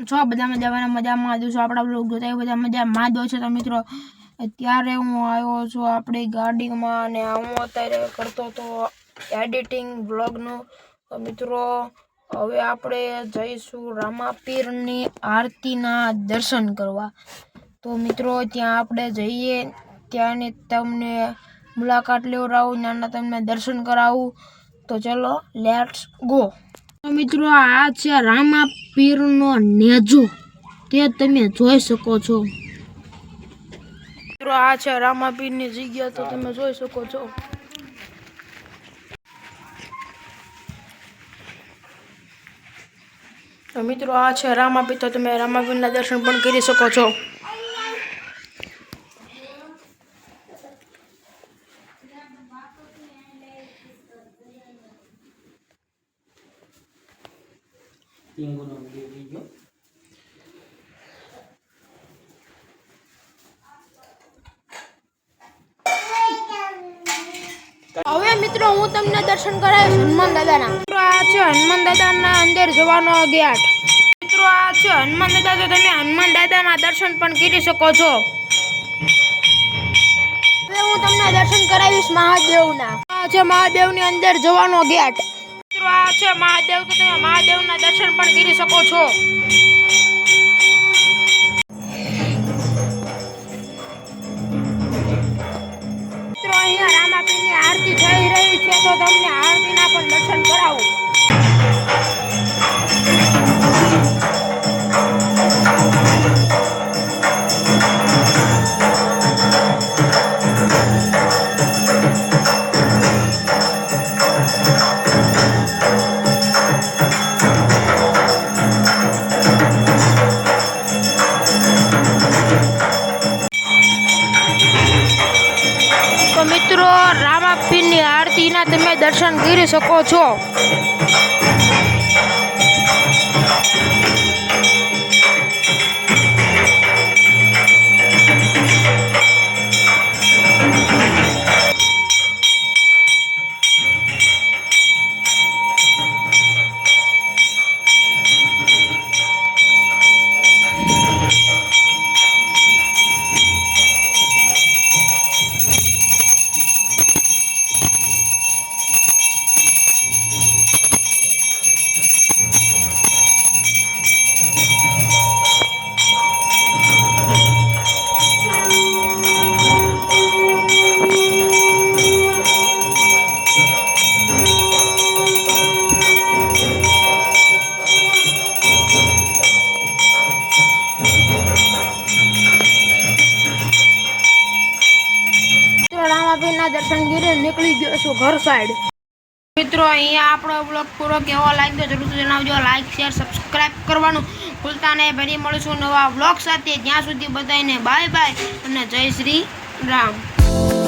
છો બધા મજામાં દોસ્તો આપણા બ્લોગ જોતા હોય બધા મજામાં દોસ્તો તો મિત્રો અત્યારે હું આવ્યો છું આપણી ગાડીમાં અને હું અત્યારે કરતો તો એડિટિંગ બ્લોગનું તો મિત્રો હવે આપણે જઈશું રામાપીરની આરતીના દર્શન કરવા તો મિત્રો ત્યાં આપણે જઈએ ત્યાંની તમને મુલાકાત લેવડાવું ત્યાંના તમને દર્શન કરાવું તો ચલો લેટ્સ ગો। મિત્રો આ છે રામાપીરનો નેજો તે તમે જોઈ શકો છો। મિત્રો આ છે રામાપીરની જગ્યા તો તમે જોઈ શકો છો। તો મિત્રો આ છે રામાપીર તો તમે રામાપીરના દર્શન પણ કરી શકો છો। હવે મિત્રો હું તમને દર્શન કરાવીશ હનુમાન દાદાના। મિત્રો આ છે હનુમાન દાદાના અંદર જવાનો ગેટ। મિત્રો આ છે હનુમાન દાદા તો તમે હનુમાન દાદાના દર્શન પણ કરી શકો છો। હવે હું તમને દર્શન કરાવીશ મહાદેવના। આ છે મહાદેવની અંદર જવાનો ગેટ। મિત્રો આ છે મહાદેવ તો તમે મહાદેવના દર્શન પણ કરી શકો છો। મિત્રો અહીંયા રામાપીરની આરતી થઈ રહી છે તો તમને આરતીના પણ દર્શન કરાવું। તો મિત્રો રામાપીરની આરતીના તમે દર્શન કરી શકો છો। રામાપીરના દર્શન કરી નીકળી ગયો છું ઘર સાઈડ। મિત્રો અહીંયા આપણો બ્લોગ પૂરો કેવો લાગ્યો જરૂર જણાવજો। લાઈક શેર સબસ્ક્રાઇબ કરવાનું ભૂલતા નહીં। ફરી મળીશું નવા બ્લોગ સાથે। ત્યાં સુધી બધાને બાય બાય અને જય શ્રી રામ।